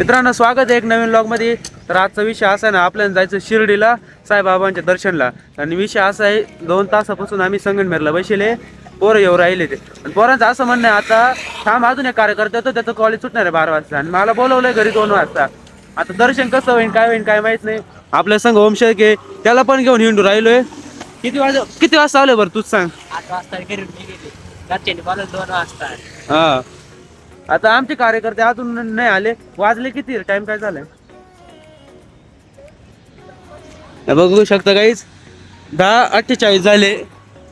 मित्रांनो, स्वागत आहे एक नवीन व्लॉगमध्ये. तर आजचा विषय असा आहे ना, आपल्याला जायचं शिर्डीला साईबाबांच्या दर्शनला. आणि विषय असा आहे, 2 तासापासून आम्ही संगमनेरला बसले, पोरं येऊ राहिले ते. आणि पोरांचं असं म्हणणं आहे, आता थांब अजून एक कार्यकर्ता होतो, त्याचं कॉलेज सुटणार आहे 12 वाजता आणि मला बोलवलंय घरी 2 वाजता. आता दर्शन कसं होईल काय माहित नाही. आपल्या संघ ओमशेख आहे, त्याला पण घेऊन हिंडू राहिलोय. किती वाजता आलोय बरं तूच सांग. 8 वाजता घरी गेले, घरच्यांनी बोलवलं 2 वाजता. हा, आता आमचे कार्यकर्ते अजून नाही आले. वाजले किती, टाइम काय झालाय बघू शकता काहीच. 10:48 झाले.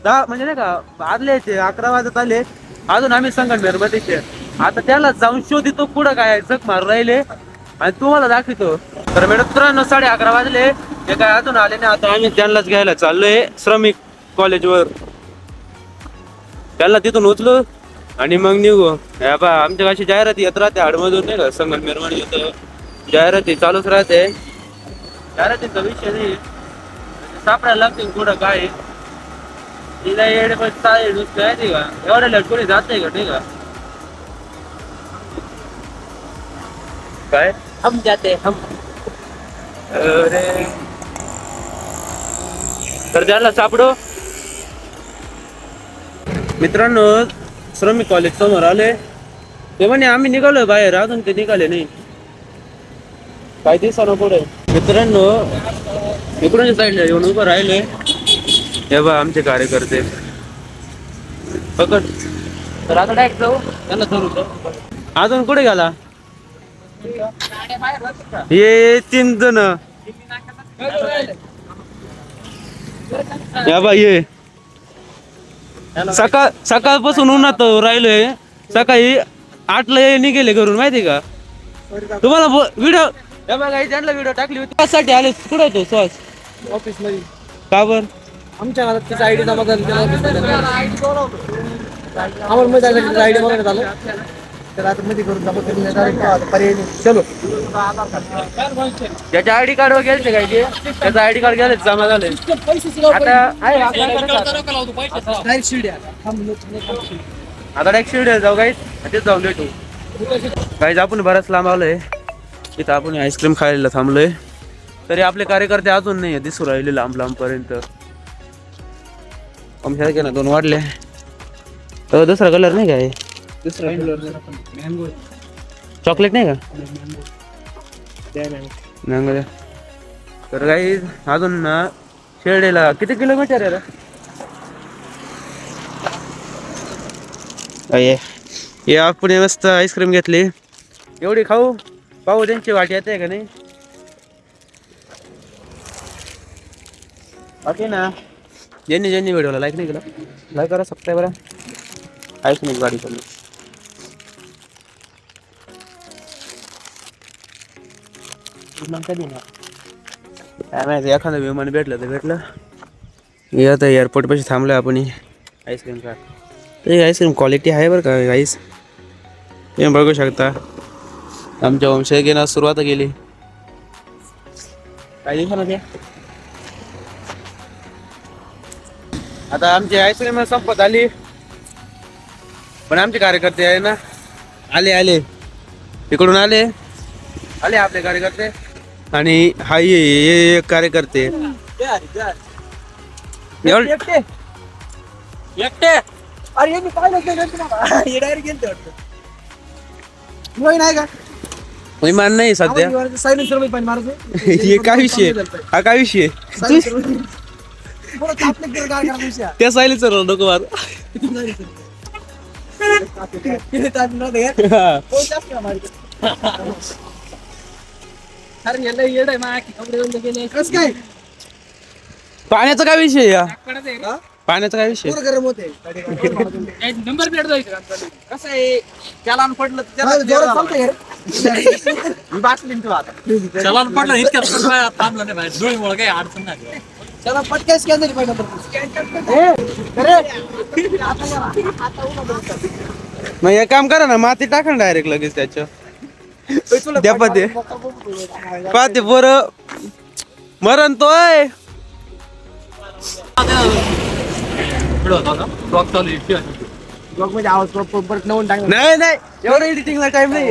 10 म्हणजे नाही का आदले ते 11 वाजत आले. अजून आम्ही संगमनेर मध्ये. आता त्याला जाऊन शोधितो पुढं काय जग मारू राहिले आणि तुम्हाला दाखवतो. तर मित्रांनो, 11:30 वाजले, ते काय अजून आले नाही. आता आम्ही त्यांनाच घ्यायला चाललोय श्रमिक कॉलेजवर. त्यांना तिथून उचलू आणि मग निघू. बा आमच्या गाशी जाहिराती येत राहते आडमधून, नाही का संगमनेर मध्ये येतं, जाहिराती चालूच राहते. जाहिरातीचा विषय नाही, सापडायला लागते कुठं काय. तिला येडे पण चालेल नुसतं आहे का, एवढ्या लट कोणी जात नाही का, ठीक आहे काय हम जाते हम. अरे तर त्याला सापडो. मित्रांनो, श्रमिक कॉलेज समोर आले. ते म्हणे आम्ही निघालोय बाहेर, अजून ते निघाले नाही. काय दिवसानं पुढे मित्रांनो, इकडून साईडला येऊन उभं राहिले. हे बा आमचे कार्यकर्ते पकड. तर आता डायरेक्ट जाऊ त्यांना धरू. अजून कुठे गेला हे 3 जण. या बा ये, सकाळपासून उन्हात राहिलोय. सकाळी 8ला निघेले घरून, माहिती का तुम्हाला व्हिडिओ. त्यांना व्हिडिओ टाकली होती त्यासाठी आले. कुठे तो सॉस ऑफिस मध्ये का बर आमच्या घरात तिचा आयडी जमा झाली, आम्हाला आयडी बघायला झालं. तर आता मध्ये करून जमा करून पर्याय नाही. चलो, ज्याच्या आयडी कार्ड वर गेले काय ते, त्याचं आयडी कार्ड गेले जमा झाले. आता डायरेक्ट शिर्डीला जाऊ गाईस, तेच जाऊन भेटू गाईज. आपण बराच लांब आलोय. इथं आपण आईस्क्रीम खायला थांबलोय, तरी आपले कार्यकर्ते अजून नाही दिसू राहिले लांब पर्यंत. आमच्या ना 2 वाढले. तर दुसरा कलर नाही काय, दुसरा मँगो चॉकलेट नाही का मँगो द्या. तर गाईज अजून ना शिर्डीला किती किलोमीटर आहे रे? ये आपण मस्त आईस्क्रीम घेतली. एवढी खाऊ पाहू त्यांची वाट येते का नाही. ओके ना, ज्यांनी व्हिडिओला लाईक नाही केलं, लाईक करा, सबस्क्राईब करा. आईस्क्रीम गाडी चालू. काय माहिती, एखादं विमान भेटलं तर भेटलं. आता एअरपोर्ट पाशी थांबलोय आपण. आईस्क्रीम का ते आईस्क्रीम क्वालिटी आहे बरं का गाईस, तुम्ही बघू शकता. आमच्या वंशजेनं सुरुवात केली काही दिवसांना. आता आमची आईस्क्रीम संपत आली, पण आमचे कार्यकर्ते आहे ना, आले इकडून आले आपले कार्यकर्ते. आणि हा ये कार्यकर्ते एकटे. अरे मी काय डायरेक्ट गेलते वाटतं. नाही का विमान नाही सध्या. सायलेन्सर पाणी मारतो. हे काय विषय, हा काय विषय त्या सायलेन्सर नको मार. पाण्याचा काय विषय, या पाण्याचा काय विषय. गरम होते नंबर प्लेट जायचं कसं आहे, चलान पडलं चलान पडलं इतक्या थांबलं नाही बाहेर धुळीमुळे काही अडचण नाही. चला पटकन स्कॅन झाली पाहिजे. मग एक काम करा ना, माती टाका ना डायरेक्ट लगेच त्याच्या. द्या पाते बरं मरण तोय. ब्लॉग मध्ये आवाज परत नवून टाकणार. नाही नाही एवढा एडिटिंगला टाइम नाही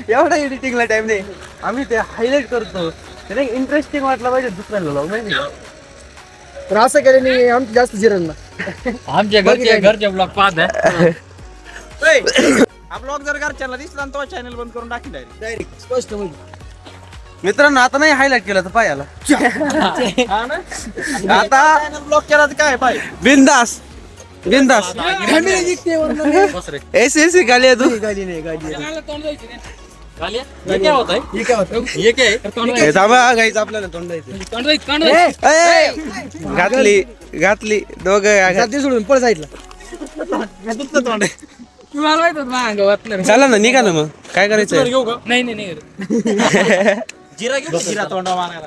एवढा एडिटिंगला टाइम नाही. आम्ही ते हायलाइट करतो त्याने इंटरेस्टिंग वाटलं पाहिजे दुसऱ्याला ब्लॉग माहिती का? तर असं केल्याने आमचं जास्त जिरण ना. आमच्या घरचे ब्लॉग पाहत आहे. हा ब्लॉग जर घरच्याला दिसला तो चॅनल बंद करून टाकी डायरेक्ट स्पष्ट म्हणजे. मित्रांनो आता नाही हायलाइट केलं तर पायाला आता ब्लॉग केला तर काय पाय बिंदास बिंदास फॅमिली जिंकते वरनं. बस रे. ऐसी गाली आहे तू गाडी नाही गाडी नाही. ये क्या होता है? हे काय होतं? ये क्या है? हे थांबा गाईच आपल्याला तोंडायचं घातली घातली दोघं जाती सोडून पळ साईडला. तुम्हाला माहित होतं माझ्या अंगावर नाही. चला ना निघा ना मग काय करायचं घेऊ का? नाही नाही नाही. जिरा घेऊ जिरा तोंडा मारायला.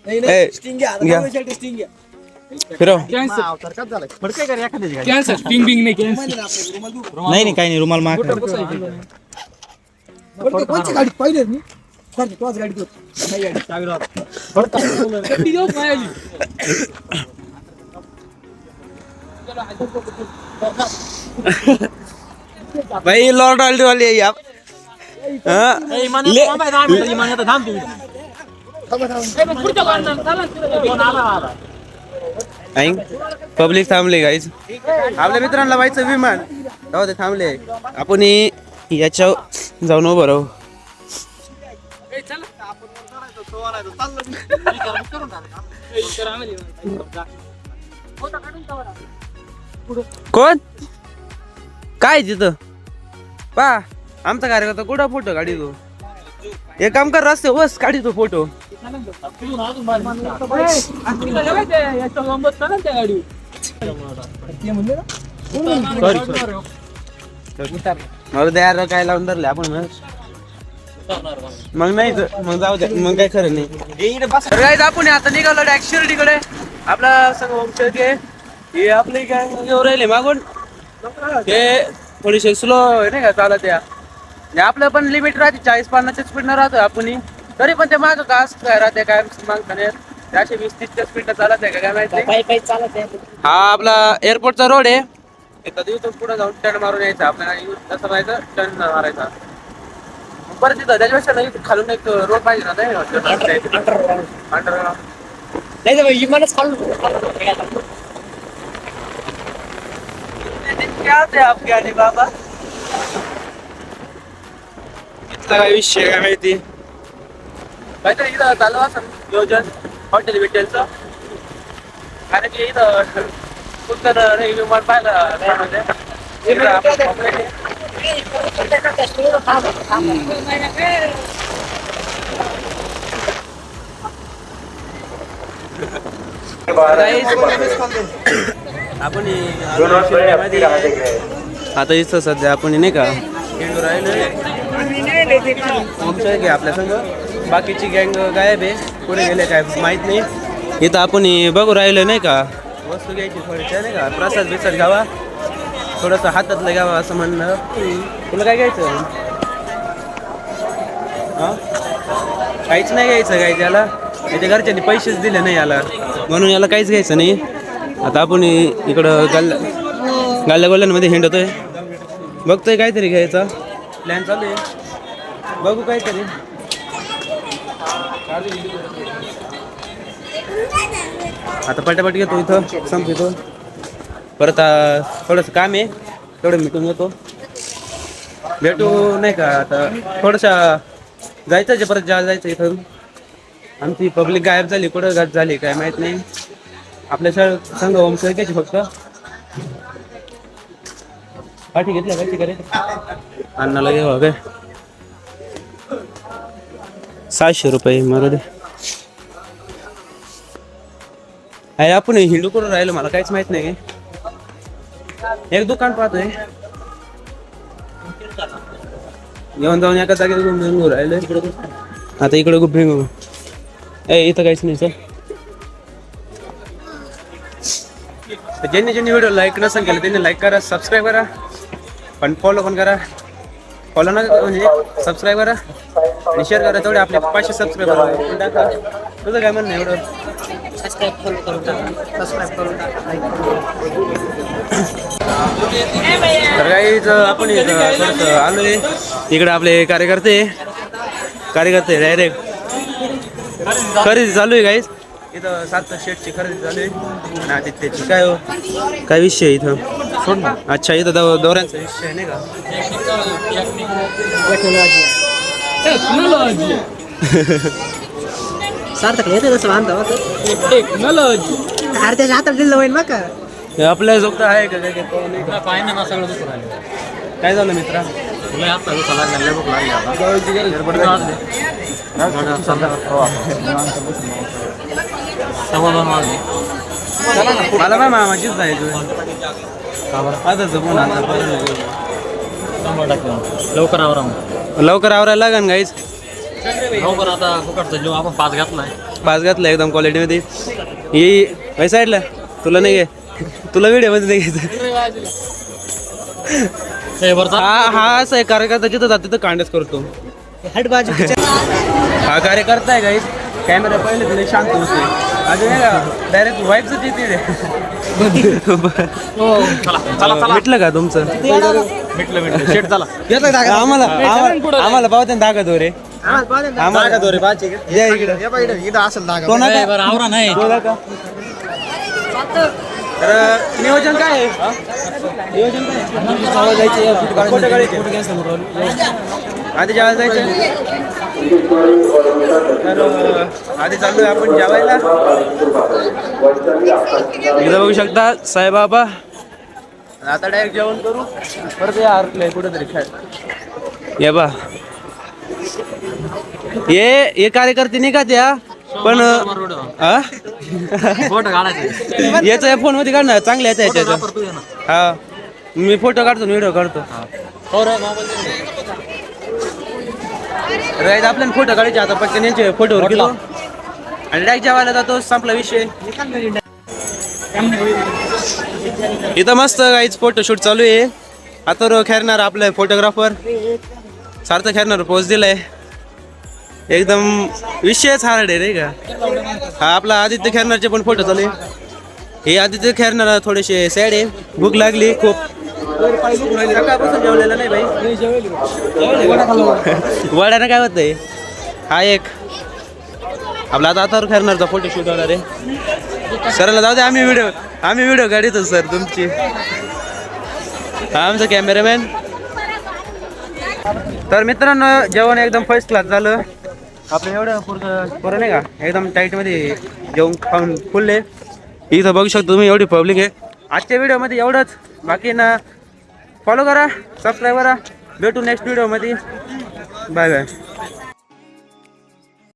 नाही ए, नाही स्टिंग घ्या. घ्या. आता स्टिंग घ्या. फिरव अवतार कट झालाय. फडके कर एखाद्याची गाडी. कॅन्सर स्टिंग बिंग नाही कॅन्सर. माहिती ना आपल्याला रुमाल देऊ. नाही काही नाही रुमाल माग फडके कोणची गाडी पाहिजे मी फडके तोच गाडी कर. नाही गाडी चावी लाव. कधी देऊ पाहिजे. भाई लॉर्ड ऑल्डी वाली आहे आप हाँ? पब्लिक थांबले गाईज आपल्या मित्रांना व्हायचं विमान जाऊ ते थांबले आपण याच्या जाऊन उभं राहू. कोण काय तिथं पा आमचा कार्यकर्ता कुठं फोटो काढी तू एक काम कर रस्ते बस काढी तो फोटो. मला द्या काय लावून धरले आपण मग नाही मग जाऊ द्या मग काय खरं नाही. तर काय आपण आता निघालो डायरेक्ट शिर्डीकडे आपला सगळं हे आपले काय घेऊन राहिले मागून ते थोडीशी स्लो नाही का चालत या आपलं पण लिमिट राहते 40-50 स्पीडनं राहतो आपण तरी पण ते मागं का काय राहते काय मागता नाही 120-30 स्पीडनं चालत आहे का काय माहिती. हा आपला एअरपोर्टचा रोड आहे इथं दिवस पुढे जाऊन टर्न मारून यायचं आपल्याला कसं राहायचं टर्न मारायचा परत तिथं त्याच्यापेक्षा नाही खालून एक रोड पाहिजे ना नाही विमानच खालून. क्या थे आपके आली बाबा इथला काय विषय काय माहिती काहीतरी इथं चालू असं नियोजन हॉटेल बिटेलचं कारण की इथं उत्तर विमान पाहिलं आपण आता इथं सध्या आपण नाही का गेंडू राहिलोय आपल्या संग बाकीची गँग गायब आहे पुढे गेले काय माहित नाही. इथं आपण बघू राहिलो नाही का वस्तू घ्यायची थोडीशा नाही का प्रसाद बिसाद घ्यावा थोडंसं हातातलं घ्यावा असं म्हणणं. तुला काय घ्यायचं हा काहीच नाही घ्यायचं काय त्याला त्याच्या घरच्यांनी पैसेच दिले नाही याला म्हणून याला काहीच घ्यायचं नाही. आता आपण इकडं गाल्ल्या गोल्ल्यांमध्ये हिंडतोय बघतोय काहीतरी घ्यायचा प्लॅन चालू आहे बघू काहीतरी. आता पटापट घेतो इथं संपतो परत थोडंसं काम आहे तेवढं मिटून घेतो भेटू नाही का आता थोडंसं जायचं आहे परत ज्या जायचं इथं. आमची पब्लिक गायब झाली कुठं गायब झाली काय माहित नाही. आपल्या संघ होम घ्यायची फक्त पाठी घेतल्या काय करायचं अन्नाला घ्यावा काय 600 रुपये मारू दे. अरे आपण हिंदू करून राहिलो मला काहीच माहित नाही एक दुकान पाहतोय घेऊन जाऊन एका जागेत घेऊन राहिलोय आता इकडे खूप भिंग इथं काहीच नाही सर. ज्यांनी व्हिडिओ लाईक नसेल केलं त्यांनी लाईक करा सबस्क्राईब करा पण फॉलो पण करा फॉलो ना म्हणजे सबस्क्राईब करा आणि शेअर करा तेवढे आपले 500 सबस्क्राईबर टाका तुझं काय म्हणणं एवढं सबस्क्राईब करून टाका like तर काही आपण इथं थोडंसं आलोय इकडे आपले कार्यकर्ते डायरेक्ट खरेदी चालू आहे गाईज इथं 7 शेटची खरेदी चालू आहे आणि आदित्यची काय विषय आहे इथं सोड ना अच्छा इथं दोऱ्यांचा विषय आहे नाही का सार्थक येते तसं बांधतो टेक्नॉलॉजी अरे त्याच्या हातात दिलं होईल ना का हे आपल्या जोगतं आहे का काय पाय ना सगळं दुखून राहिलं काय झालं मित्रा तुला आता दुखायला लागलं भूक लागली मला ना मामाचीच जायचं आताच फोन आता लवकर आवरायला लागन गाईच लवकर आता फुकटचा जीव आपण 5 घातलाय 5 घातला एकदम क्वालिटीमध्ये ही वय साईडला तुला नाही घे तुला व्हिडिओ मध्ये नाही घ्यायचं हा असं आहे कार्यकर्ता जिथं जात तिथं कांडच करतो हट बाजू हा कार्यकर्ता आहे गाईस कॅमेरा पहिले तुला शांत होते अजून नाही का डायरेक्ट वाईफच येते भेटलं का तुमचं भेटलं शेट झाला आम्हाला पावते दाखा दो रे आम्हाला दो रे इकडे असेल आवरा नाही तर नियोजन काय आहे नियोजन काय आधी जेवायला जायचं तर आधी चालू आहे आपण जेवायला इथं बघू शकता साईबाबा आता डायरेक्ट जेवण करू परत या हरकलंय कुठेतरी खेळ ये बा ये कार्यकर्ते नाही का त्या पण फोटो काढायचा याचा फोन मध्ये काढ ना चांगले येतं याच्यात हा मी फोटो काढतो व्हिडिओ काढतो राईट आपल्याला फोटो काढायचे आता पटकन यांचे फोटोवर गेलो आणि डायरेक्ट जेवायला जातो संपला विषय इथं मस्त काहीच फोटोशूट चालू आहे आता खेळणार आपलं फोटोग्राफर सार्थक खेळणार पोस्ट दिलाय एकदम विषयच हार्ड आहे रे का हा आपला आदित्य खेळणारचे पण फोटो चालू आहे हे आदित्य खेळणार थोडेसे सॅड आहे भूक लागली खूप सकाळपासून जेवलेलं नाही भाई वड्यानं काय होतंय हा एक आपला आता आता खेळणारचा फोटो शूट होणार आहे सरला जाऊ दे आम्ही व्हिडिओ काढतो सर तुमची हा आमचा कॅमेरामॅन तर मित्रांनो जेवण एकदम फर्स्ट क्लास झालं आपलं एवढं पुरं नाही का एकदम टाईटमध्ये जेवण खाऊन फुल आहे इथं बघू शकतो तुम्ही एवढी पब्लिक आहे आजच्या व्हिडिओमध्ये एवढंच बाकी ना फॉलो करा सबस्क्राईब करा भेटू नेक्स्ट व्हिडिओमध्ये बाय बाय